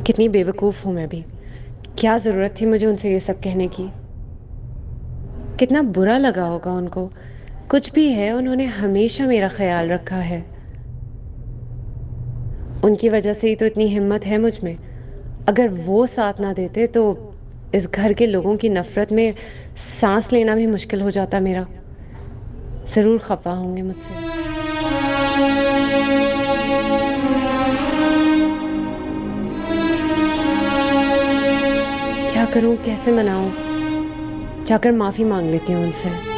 कितनी बेवकूफ़ हूँ मैं भी। क्या ज़रूरत थी मुझे उनसे ये सब कहने की। कितना बुरा लगा होगा उनको। कुछ भी है, उन्होंने हमेशा मेरा ख्याल रखा है। उनकी वजह से ही तो इतनी हिम्मत है मुझ में। अगर वो साथ ना देते तो इस घर के लोगों की नफ़रत में सांस लेना भी मुश्किल हो जाता मेरा। ज़रूर खफा होंगे मुझसे। क्या करूं, कैसे मनाऊं? जाकर माफ़ी मांग लेती हूँ उनसे।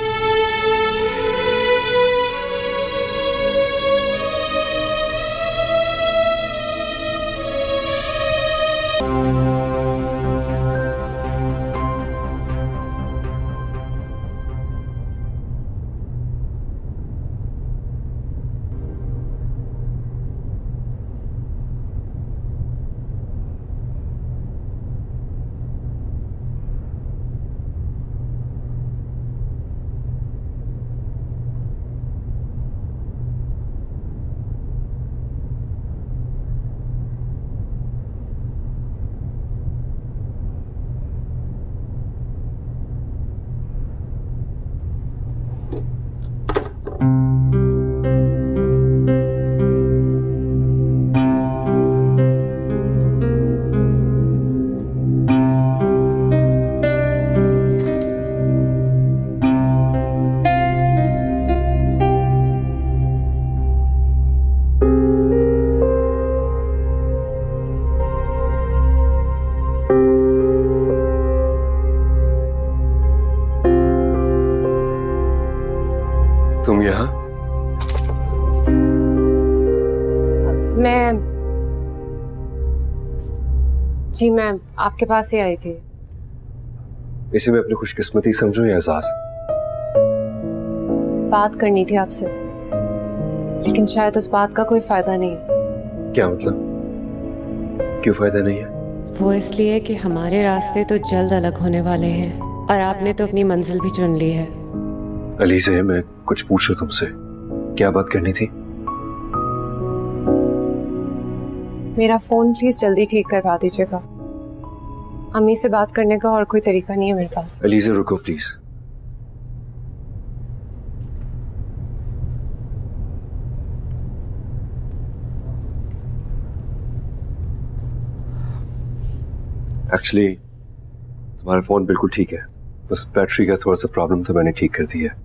तुम यहाँ? मैं आपके पास ही आई थी। इसे मैं अपनी खुशकिस्मती समझूं या एहसास? बात करनी थी आपसे, लेकिन शायद उस बात का कोई फायदा नहीं। क्या मतलब? क्यों फायदा नहीं है? वो इसलिए कि हमारे रास्ते तो जल्द अलग होने वाले हैं और आपने तो अपनी मंजिल भी चुन ली है। अली से मैं कुछ पूछूं तुमसे? क्या बात करनी थी? मेरा फोन प्लीज जल्दी ठीक करवा दीजिएगा। अम्मी से बात करने का और कोई तरीका नहीं है मेरे पास। अली से रुको प्लीज। एक्चुअली तुम्हारा फोन बिल्कुल ठीक है, बस बैटरी का थोड़ा सा प्रॉब्लम तो मैंने ठीक कर दिया है।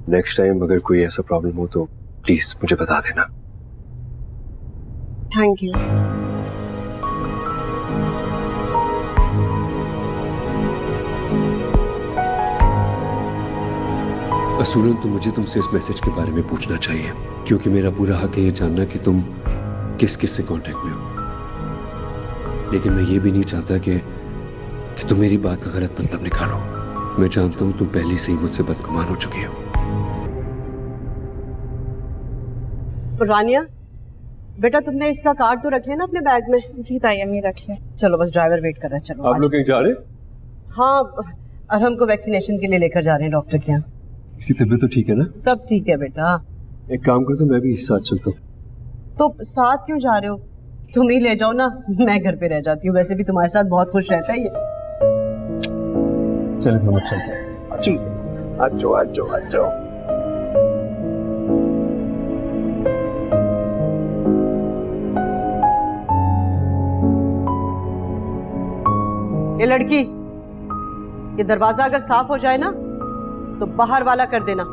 नेक्स्ट टाइम अगर कोई ऐसा प्रॉब्लम हो तो प्लीज मुझे बता देना। Thank you. असूलन तो मुझे तुमसे इस मैसेज के बारे में पूछना चाहिए, क्योंकि मेरा पूरा हक है ये जानना कि तुम किस किस से कांटेक्ट में हो। लेकिन मैं ये भी नहीं चाहता कि तुम मेरी बात का गलत मतलब निकालो। मैं जानता हूं तुम पहले से ही मुझसे बदगुमान हो चुकी हो। रानिया, बेटा तुमने इसका कार्ड तो रख लिया ना अपने बैग में? जी ताई अम्मी रखिए। चलो बस ड्राइवर वेट कर रहा है। चलो आप लोग कहीं जा रहे? हाँ, अरहम को वैक्सीनेशन के लिए लेकर जा रहे हैं डॉक्टर के यहाँ। इसकी तबीयत तो ठीक है ना? सब ठीक है बेटा। एक काम करता हूँ, मैं भी साथ चलता हूँ। तो साथ क्यों जा रहे हो? तुम ही ले जाओ ना, मैं घर पे रह जाती हूँ। वैसे भी तुम्हारे साथ बहुत खुश रहता है ये। चलिए हम चलते हैं। ठीक है, आ जाओ आ जाओ आ जाओ। ये लड़की, ये दरवाजा अगर साफ हो जाए ना तो बाहर वाला कर देना।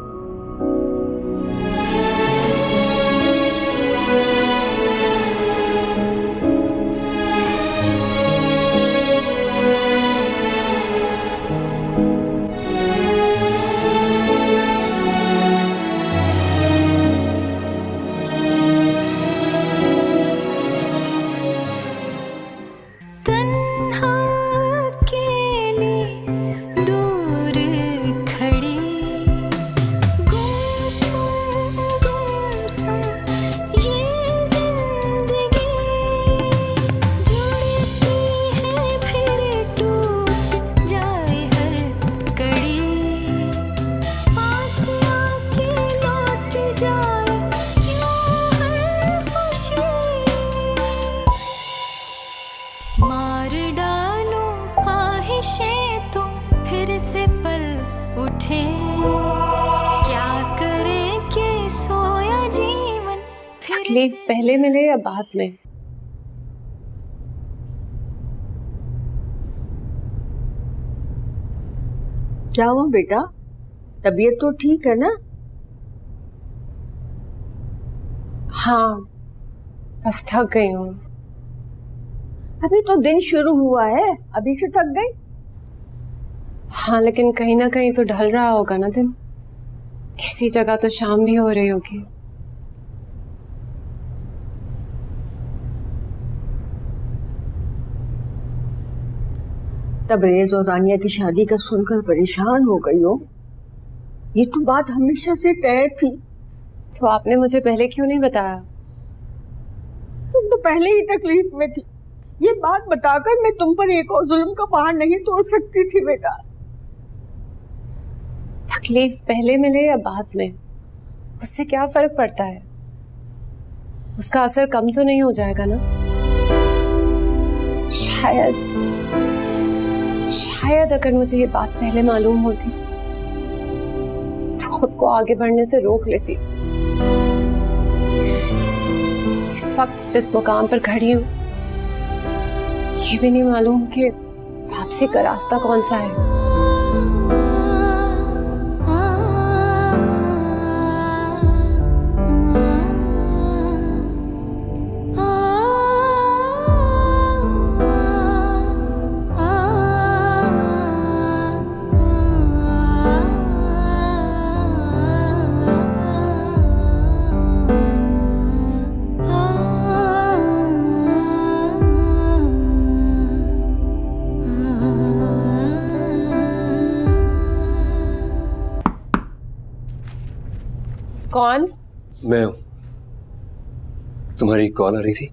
तकलीफ पहले मिले या बाद में? क्या हुआ बेटा, तबीयत तो ठीक है ना? हाँ, बस थक गई हूँ। अभी तो दिन शुरू हुआ है, अभी से थक गई? हाँ, लेकिन कहीं ना कहीं तो ढल रहा होगा ना दिन। किसी जगह तो शाम भी हो रही होगी। तबरेज और रानिया की शादी का सुनकर परेशान हो गई हो। ये तो बात हमेशा से तय थी। तो आपने मुझे पहले क्यों नहीं बताया? तुम तो पहले ही तकलीफ में थी। ये बात बताकर मैं तुम पर एक और जुल्म का पहाड़ नहीं तोड़ सकती थी बेटा। तकलीफ पहले मिले या बाद में, उससे क्या फर्क पड़ता है? उसका असर कम तो नहीं हो जाएगा ना? शायद अगर मुझे ये बात पहले मालूम होती तो खुद को आगे बढ़ने से रोक लेती। इस वक्त जिस मुकाम पर खड़ी हूं, ये भी नहीं मालूम कि वापसी का रास्ता कौन सा है। कौन? मैं हूं। तुम्हारी कॉल आ रही थी?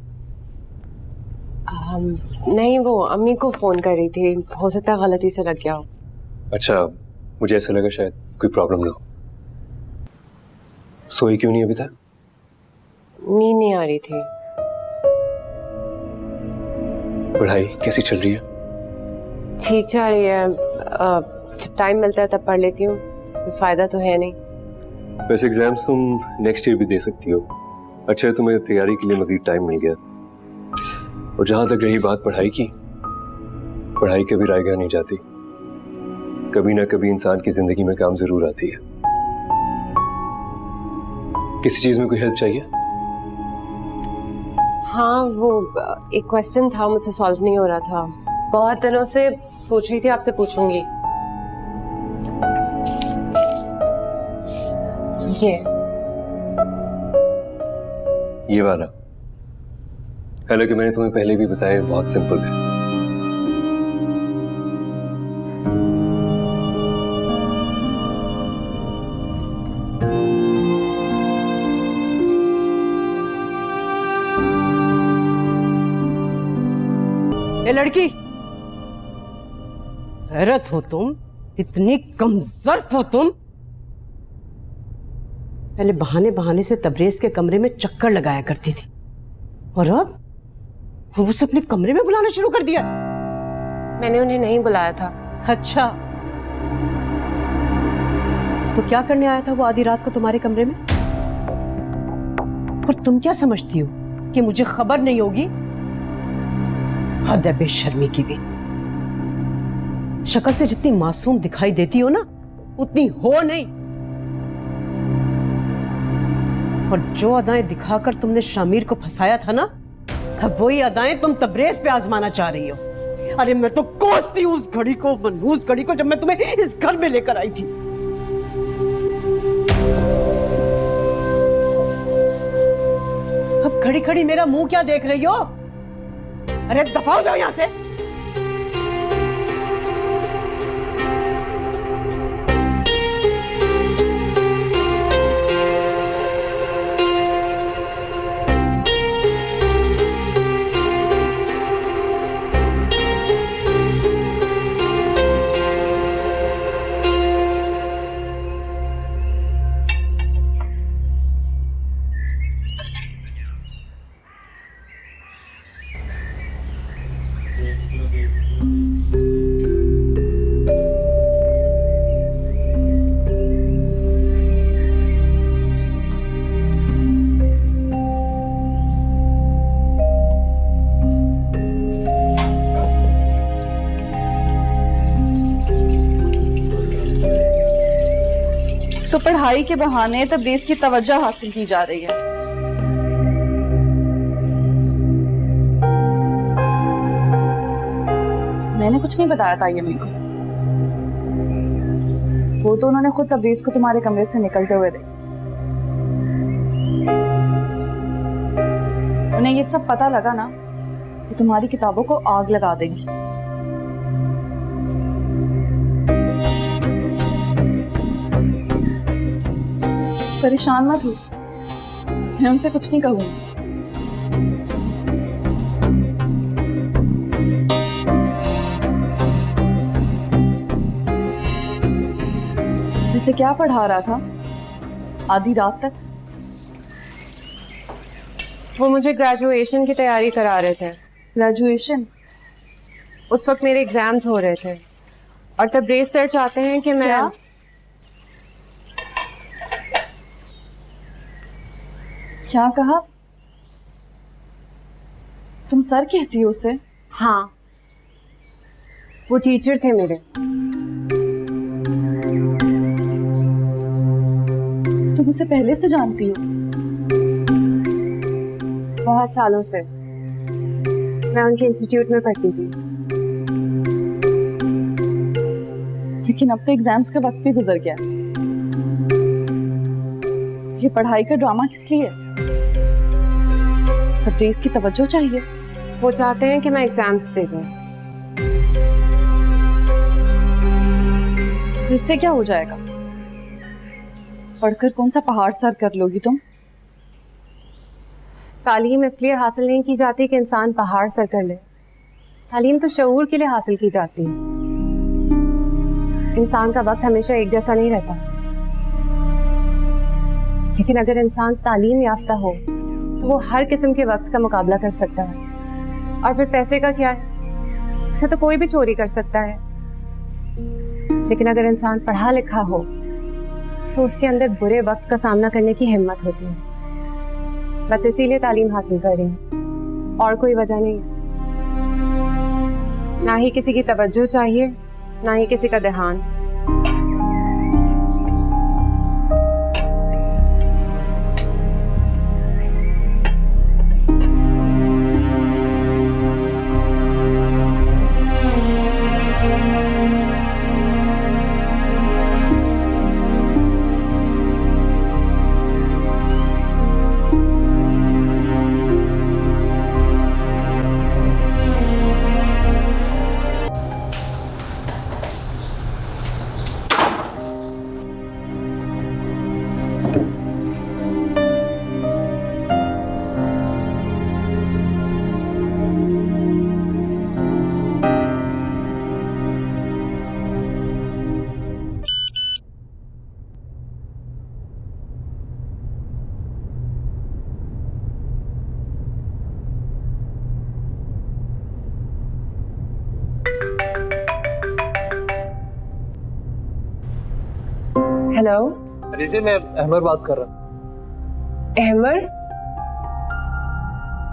नहीं, वो अम्मी को फोन कर रही थी, हो सकता है गलती से लग गया हो। अच्छा, मुझे ऐसा लगा शायद कोई प्रॉब्लम ना हो। सोई क्यों नहीं अभी तक? नींद नहीं आ रही थी। पढ़ाई कैसी चल रही है? ठीक जा रही है। जब टाइम मिलता है तब पढ़ लेती हूँ, कोई फायदा तो है नहीं। वैसे एग्जाम्स तुम नेक्स्ट ईयर भी दे सकती हो। अच्छा है तुम्हें तैयारी के लिए मजीद टाइम मिल गया। और जहां तक रही बात पढ़ाई की, पढ़ाई कभी रायगा नहीं जाती। कभी ना कभी इंसान की जिंदगी में काम जरूर आती है। किसी चीज में कोई हेल्प चाहिए? हाँ, वो एक क्वेश्चन था, मुझसे सॉल्व नहीं हो रहा था। बहुत दिनों से सोच रही थी आपसे पूछूंगी। ये वाला, हालांकि मैंने तुम्हें पहले भी बताया, बहुत सिंपल है। ये लड़की, गैरत हो तुम, इतनी कमजोर हो तुम। पहले बहाने बहाने से तबरेज के कमरे में चक्कर लगाया करती थी, और अब उसे अपने कमरे में बुलाना शुरू कर दिया। मैंने उन्हें नहीं बुलाया था। अच्छा, तो क्या करने आया था वो आधी रात को तुम्हारे कमरे में? और तुम क्या समझती हो कि मुझे खबर नहीं होगी? हद है बेशर्मी की भी। शक्ल से जितनी मासूम दिखाई देती हो ना, उतनी हो नहीं। और जो अदाएं दिखाकर तुमने शामिर को फंसाया था ना, अब वही अदाएं तुम तबरेज पे आजमाना चाह रही हो। अरे मैं तो कोसती हूँ उस घड़ी को, मनहूस घड़ी को, जब मैं तुम्हें इस घर में लेकर आई थी। अब खड़ी खड़ी मेरा मुंह क्या देख रही हो? अरे दफा हो जाओ यहां से। तो पढ़ाई के बहाने तबरीज की तवज्जो हासिल की जा रही है। मैंने कुछ नहीं बताया था ये मेरे को। वो तो उन्होंने खुद तबरीज को तुम्हारे कमरे से निकलते हुए देखा। उन्हें ये सब पता लगा ना कि तुम्हारी किताबों को आग लगा देंगी। परेशान मत हो, मैं उनसे कुछ नहीं कहूंगी। वैसे क्या पढ़ा रहा था आधी रात तक? वो मुझे ग्रेजुएशन की तैयारी करा रहे थे। ग्रेजुएशन? उस वक्त मेरे एग्जाम्स हो रहे थे और तबरेज सर चाहते हैं कि मैं क्या कहा? तुम सर कहती हो उसे? हाँ, वो टीचर थे मेरे। तुम उसे पहले से जानती हो? बहुत सालों से मैं उनके इंस्टीट्यूट में पढ़ती थी। लेकिन अब तो एग्जाम्स का वक्त भी गुजर गया। ये पढ़ाई का ड्रामा किस लिए? तबरीज की तवज्जो चाहिए। वो चाहते हैं कि मैं एग्जाम्स दे दूं। इससे क्या हो जाएगा? पढ़कर कौन सा पहाड़ सर कर लोगी तुम? तालीम इसलिए हासिल नहीं की जाती कि इंसान पहाड़ सर कर ले। तालीम तो शऊर के लिए हासिल की जाती है। इंसान का वक्त हमेशा एक जैसा नहीं रहता, लेकिन अगर इंसान तालीम याफ्ता हो तो वो हर किस्म के वक्त का मुकाबला कर सकता है। और फिर पैसे का क्या है, उसे तो कोई भी चोरी कर सकता है। लेकिन अगर इंसान पढ़ा लिखा हो तो उसके अंदर बुरे वक्त का सामना करने की हिम्मत होती है। बस इसीलिए तालीम हासिल कर रही हूँ, और कोई वजह नहीं है। ना ही किसी की तवज्जो चाहिए, ना ही किसी का ध्यान। हेलो अलीज़े, मैं अहमर बात कर रहा हूँ। अहमर?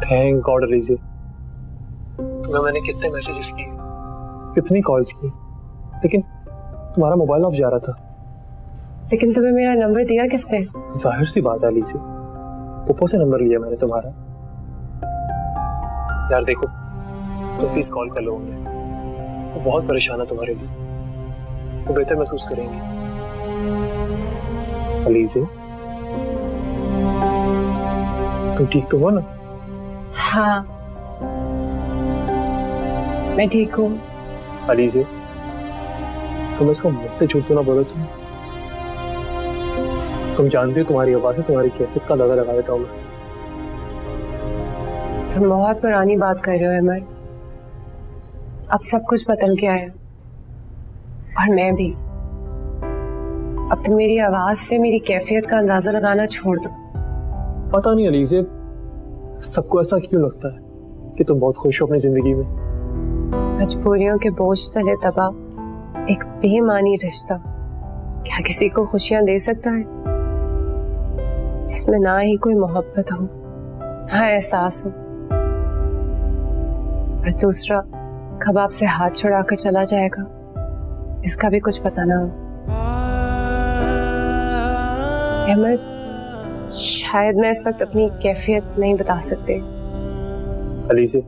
थैंक गॉड अलीज़े, तुम्हें मैंने कितने मैसेजेस किए, कितनी कॉल्स की, लेकिन तुम्हारा मोबाइल ऑफ जा रहा था। लेकिन तुम्हें मेरा नंबर दिया किसने? जाहिर सी बात है अलीज़े, पप्पो से नंबर लिया मैंने तुम्हारा। यार देखो, तो प्लीज कॉल कर लो उन्हें, वो बहुत परेशान है तुम्हारे लिए, वो बेहतर महसूस करेंगे। अलीज़े, तुम ठीक तो हो ना? हाँ, मैं ठीक हूँ। अलीज़े, तुम इसको मुझसे झूठ तो ना बोलो। तुम जानते हो तुम्हारी आवाज से तुम्हारी कैफियत का अंदाजा लगा देता हूँ मैं। तुम बहुत पुरानी बात कर रहे हो अमर। अब सब कुछ बदल गया है, और मैं भी। अब तुम मेरी आवाज से मेरी कैफियत का अंदाजा लगाना छोड़ दो। पता नहीं अलीज़े, सबको ऐसा क्यों लगता है कि तुम बहुत खुश हो अपनी जिंदगी में। मजबूरियों के बोझ तले दबा एक बेमानी रिश्ता क्या किसी को खुशियां दे सकता है, जिसमें ना ही कोई मोहब्बत हो, ना एहसास हो, और दूसरा कब आपसे हाथ छुड़ाकर चला जाएगा इसका भी कुछ पता ना हो। अहमद, शायद मैं इस वक्त अपनी कैफियत नहीं बता सकते। अलीज़े,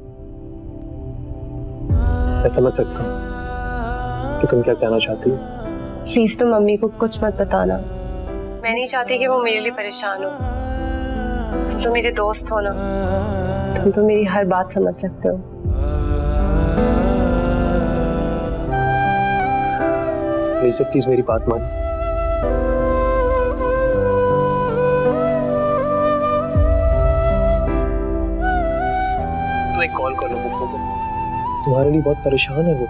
मैं समझ सकता हूँ कि तुम क्या कहना चाहती हो। प्लीज तुम मम्मी को कुछ मत बताना। मैं नहीं चाहती कि वो मेरे लिए परेशान हो। तुम तो मेरे दोस्त हो ना, तुम तो मेरी हर बात समझ सकते हो। अलीज़े, प्लीज मेरी बात मान। एक कॉल कर लो बुप्पो को, तुम्हारे लिए बहुत परेशान है वो।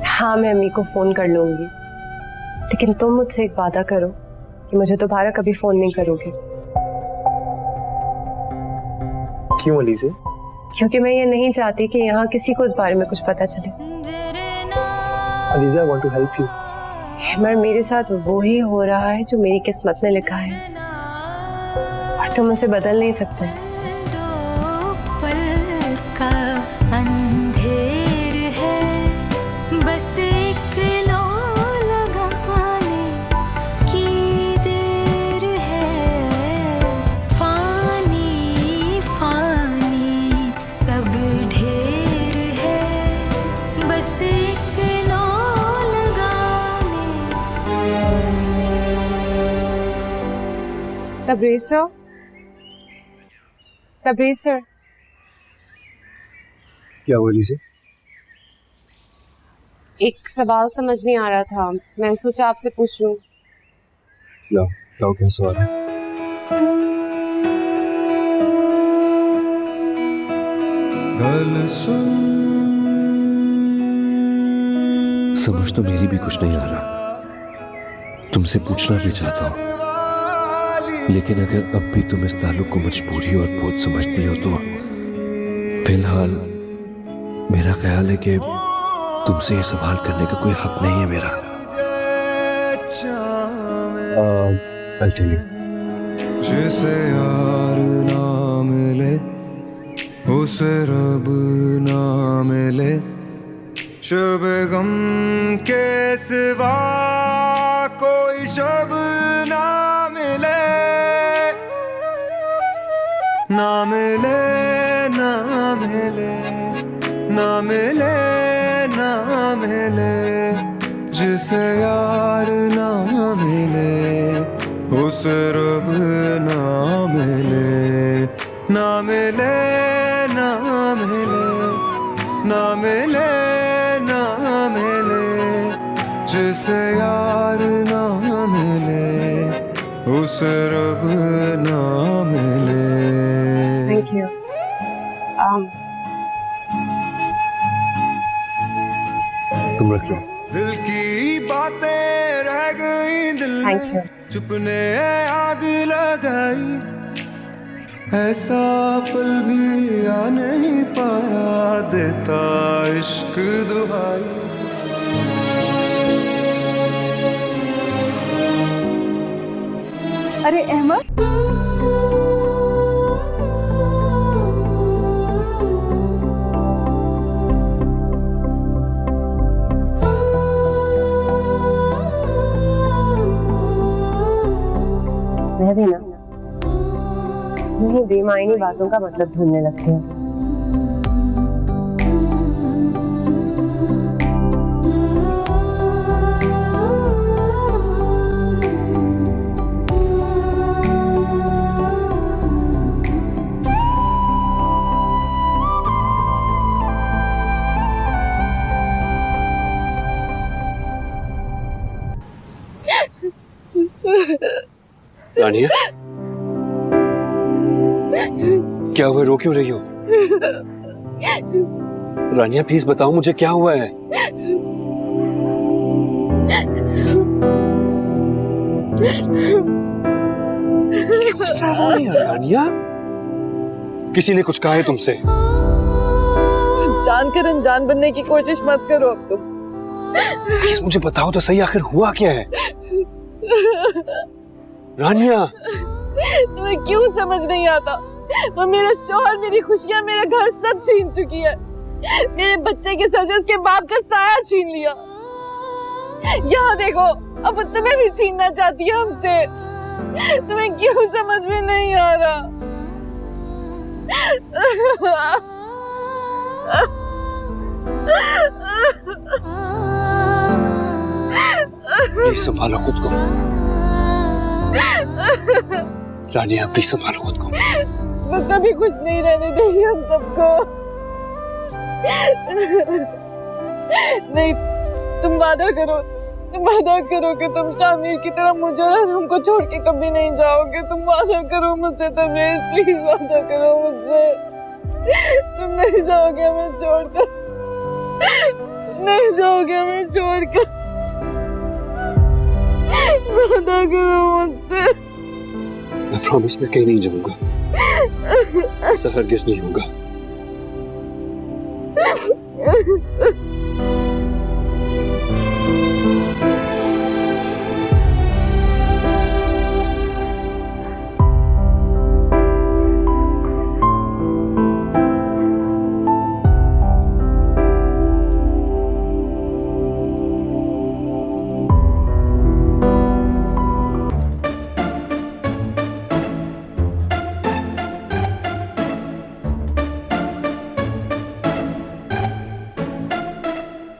हाँ, मैं अम्मी को फोन कर लूंगी, लेकिन तुम मुझसे एक वादा करो कि मुझे दोबारा कभी फोन नहीं करोगे। क्यों अलीज़े? क्योंकि मैं ये नहीं चाहती कि यहाँ किसी को इस बारे में कुछ पता चले। Alizeh, I want to help you. Ahmad, मेरे साथ वो ही हो रहा है जो मेरी किस्मत में लिखा है, और तुम उसे बदल नहीं सकते। अंधेर है बस एक लो लगाने की देर है, फानी फानी सब ढेर है, बस एक लो लगाने। तबरेज़ सर, क्या हुआ अलीज़े? एक सवाल समझ नहीं आ रहा था, मैंने सोचा आपसे पूछ लूं। क्या सवाल है? समझ तो मेरी भी कुछ नहीं आ रहा, तुमसे पूछना भी चाहता हूँ, लेकिन अगर अब भी तुम इस ताल्लुक को मजबूरी और बोझ समझती हो तो फिलहाल मेरा ख्याल है कि तुमसे ये सवाल करने का कोई हक नहीं है मेरा। जिसे यार ना मिले उसे रब ना मिले, शब गम के सिवा कोई शब ना मिले, ना मिले ना मिले ना मिले ना मिले, जिसे यार ना मिले उसे रब ना मिले, ना मिले ना मिले ना मिले ना मिले, जिसे यार ना मिले उसे रब ना मिले। Thank you. तुम रख लो। दिल की बातें रह गई दिल में, चुपने आग लगाई, ऐसा पल भी आ नहीं पाया, देता इश्क दुहाई। अरे अहमद, मैं भी ना इन्हीं बेमायनी बातों का मतलब ढूंढने लगती हूँ। रानिया, क्या हुआ? रो क्यों रही हो? रानिया प्लीज बताओ मुझे क्या हुआ है? रानिया, किसी ने कुछ कहा है तुमसे? जानकर अनजान बनने की कोशिश मत करो अब तुम। प्लीज मुझे बताओ तो सही, आखिर हुआ क्या है? रानिया, तुम्हें क्यों समझ नहीं आता? वो मेरा शौहर, मेरी खुशियां, मेरा घर सब छीन चुकी है। मेरे बच्चे के सर से उसके बाप का साया छीन लिया। यहाँ देखो, अब तुम्हें भी छीनना चाहती है हमसे। तुम्हें क्यों समझ में नहीं आ रहा? प्लीज संभालो खुद को रानिया, प्लीज संभालो खुद को। मैं कभी खुश नहीं रहने देगी हम सबको। नहीं, तुम वादा करो कि तुम शामिर की तरह मुझे और हमको छोड़ के कभी नहीं जाओगे। तुम वादा करो मुझसे, तबरेज प्लीज वादा करो मुझसे। तुम नहीं जाओगे हमें छोड़कर, नहीं जाओगे हमें छोड़कर। वादा करो मुझसे। मैं प्रॉमिस में कहीं नहीं जाऊंगा, ऐसा हरगिज़ नहीं होगा।